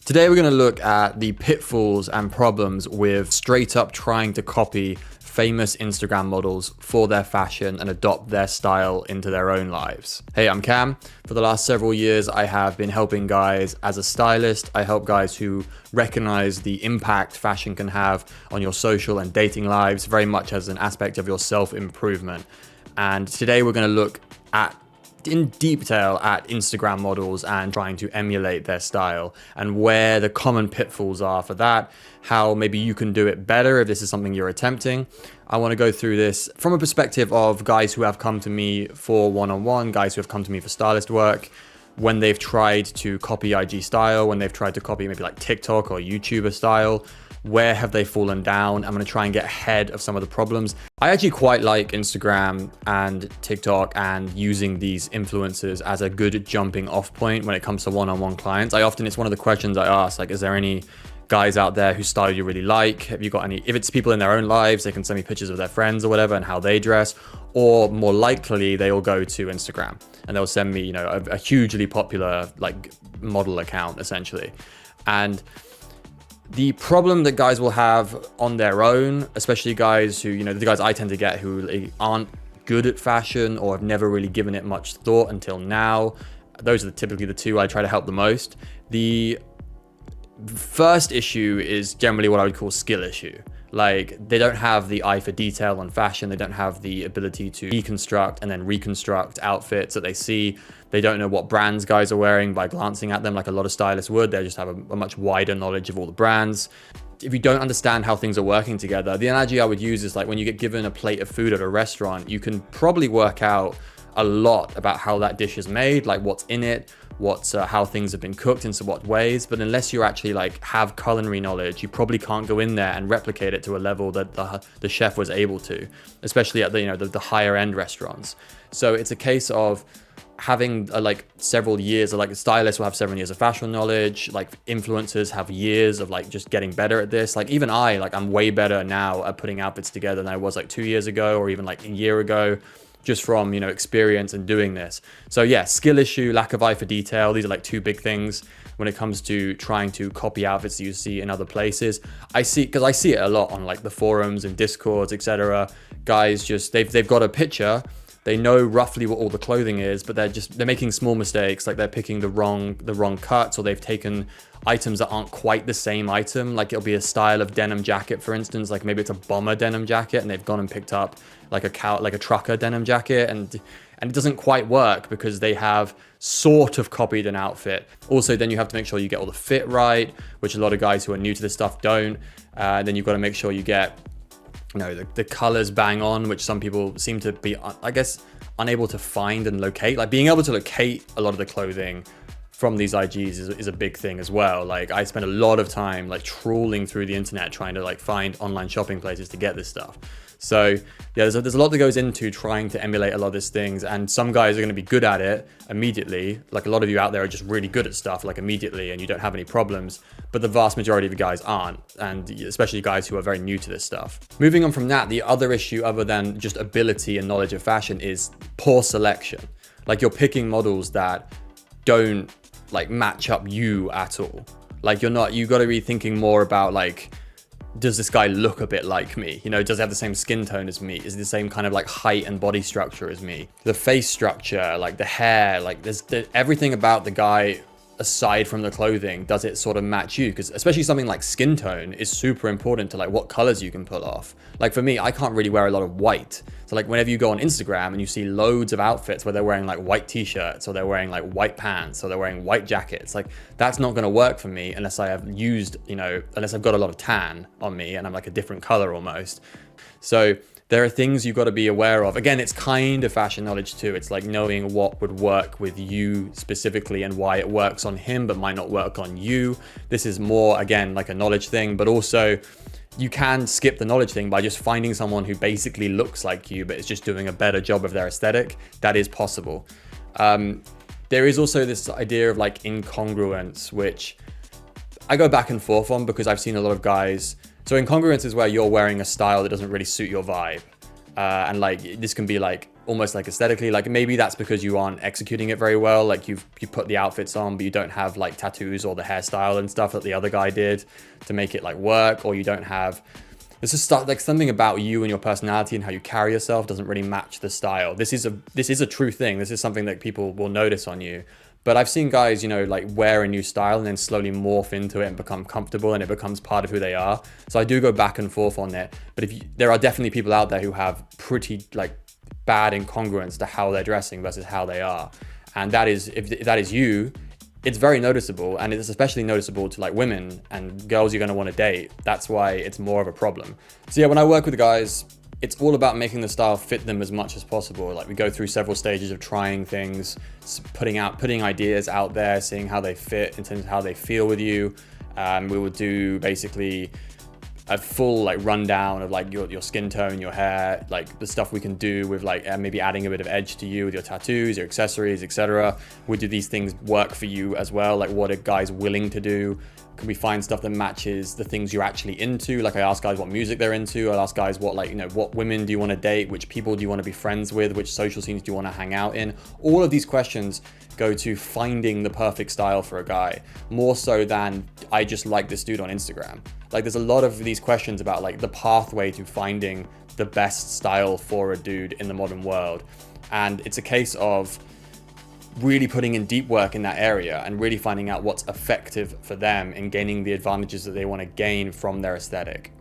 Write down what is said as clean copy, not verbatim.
Today we're going to look at the pitfalls and problems with straight up trying to copy famous Instagram models for their fashion and adopt their style into their own lives. Hey, I'm Cam. For the last several years, I have been helping guys as a stylist. I help guys who recognize the impact fashion can have on your social and dating lives, very much as an aspect of your self-improvement. And today we're going to look at in detail at Instagram models and trying to emulate their style and where the common pitfalls are for that, how maybe you can do it better if this is something you're attempting. I want to go through this from a perspective of guys who have come to me for one-on-one, guys who have come to me for stylist work, when they've tried to copy IG style, when they've tried to copy maybe like TikTok or YouTuber style. Where have they fallen down? I'm going to try and get ahead of some of the problems. I actually quite like Instagram and TikTok and using these influencers as a good jumping off point when it comes to one-on-one clients. It's one of the questions I ask, like, is there any guys out there whose style you really like? Have you got any? If it's people in their own lives, they can send me pictures of their friends or whatever and how they dress, or more likely they'll go to Instagram and they'll send me, a hugely popular like model account essentially. And the problem that guys will have on their own, especially guys who, the guys I tend to get who aren't good at fashion or have never really given it much thought until now, those are typically the two I try to help the most. The first issue is generally what I would call skill issue. Like, they don't have the eye for detail on fashion. They don't have the ability to deconstruct and then reconstruct outfits that they see. They don't know what brands guys are wearing by glancing at them like a lot of stylists would. They just have a much wider knowledge of all the brands. If you don't understand how things are working together, the analogy I would use is like when you get given a plate of food at a restaurant, you can probably work out a lot about how that dish is made, like what's in it, how things have been cooked in what ways. But unless you actually have culinary knowledge, you probably can't go in there and replicate it to a level that the chef was able to, especially at the higher end restaurants. So it's a case of having several years of stylists will have 7 years of fashion knowledge, influencers have years of just getting better at this. Even I'm way better now at putting outfits together than I was 2 years ago or even a year ago, just from experience and doing this. So yeah, skill issue, lack of eye for detail, these are two big things when it comes to trying to copy outfits that you see in other places. I see it a lot on the forums and discords, etc. Guys they've got a picture, they know roughly what all the clothing is, but they're making small mistakes, they're picking the wrong cuts, or they've taken items that aren't quite the same item. It'll be a style of denim jacket, for instance, maybe it's a bomber denim jacket and they've gone and picked up a trucker denim jacket, and it doesn't quite work because they have sort of copied an outfit. Also, then you have to make sure you get all the fit right, which a lot of guys who are new to this stuff don't. Then you've got to make sure you get the colors bang on, which some people seem to be, unable to find and locate. Being able to locate a lot of the clothing from these IGs is a big thing as well. I spend a lot of time trawling through the internet trying to find online shopping places to get this stuff. So yeah, there's a lot that goes into trying to emulate a lot of these things, and some guys are going to be good at it immediately. A lot of you out there are just really good at stuff immediately and you don't have any problems, but the vast majority of the guys aren't, and especially guys who are very new to this stuff. Moving on from that, the other issue other than just ability and knowledge of fashion is poor selection. You're picking models that don't match up you at all. You got to be thinking more about does this guy look a bit like me? Does he have the same skin tone as me? Is he the same kind of height and body structure as me? The face structure, the hair, there's everything about the guy aside from the clothing, does it sort of match you? Because especially something like skin tone is super important to what colors you can pull off. For me, I can't really wear a lot of white. So whenever you go on Instagram and you see loads of outfits where they're wearing white t-shirts, or they're wearing white pants, or they're wearing white jackets, that's not going to work for me unless I have used, unless I've got a lot of tan on me and I'm a different color almost. So there are things you've got to be aware of. Again, it's kind of fashion knowledge too. It's knowing what would work with you specifically and why it works on him but might not work on you. This is more, again, a knowledge thing, but also you can skip the knowledge thing by just finding someone who basically looks like you but is just doing a better job of their aesthetic. That is possible. There is also this idea of incongruence, which I go back and forth on because I've seen a lot of guys. So incongruence is where you're wearing a style that doesn't really suit your vibe. And this can be almost like aesthetically. Like maybe that's because you aren't executing it very well. Like you put the outfits on, but you don't have like tattoos or the hairstyle and stuff that the other guy did to make it like work, or you don't have, it's just like something about you and your personality and how you carry yourself doesn't really match the style. This is a true thing. This is something that people will notice on you. But I've seen guys, you know, like wear a new style and then slowly morph into it and become comfortable, and it becomes part of who they are. So I do go back and forth on it. But there are definitely people out there who have pretty like bad incongruence to how they're dressing versus how they are. And that is, if that is you, it's very noticeable, and it's especially noticeable to like women and girls you're going to want to date. That's why it's more of a problem. So yeah, when I work with guys, it's all about making the style fit them as much as possible. Like we go through several stages of trying things, putting ideas out there, seeing how they fit in terms of how they feel with you. We will do basically a full like rundown of like your skin tone, your hair, like the stuff we can do with like maybe adding a bit of edge to you with your tattoos, your accessories, etc. We do these things work for you as well? Like what are guys willing to do? Can we find stuff that matches the things you're actually into? Like I ask guys what music they're into. I'll ask guys what, like, you know, what women do you want to date? Which people do you want to be friends with? Which social scenes do you want to hang out in? All of these questions go to finding the perfect style for a guy, more so than I just like this dude on Instagram. Like there's a lot of these questions about like the pathway to finding the best style for a dude in the modern world. And it's a case of really putting in deep work in that area and really finding out what's effective for them in gaining the advantages that they want to gain from their aesthetic.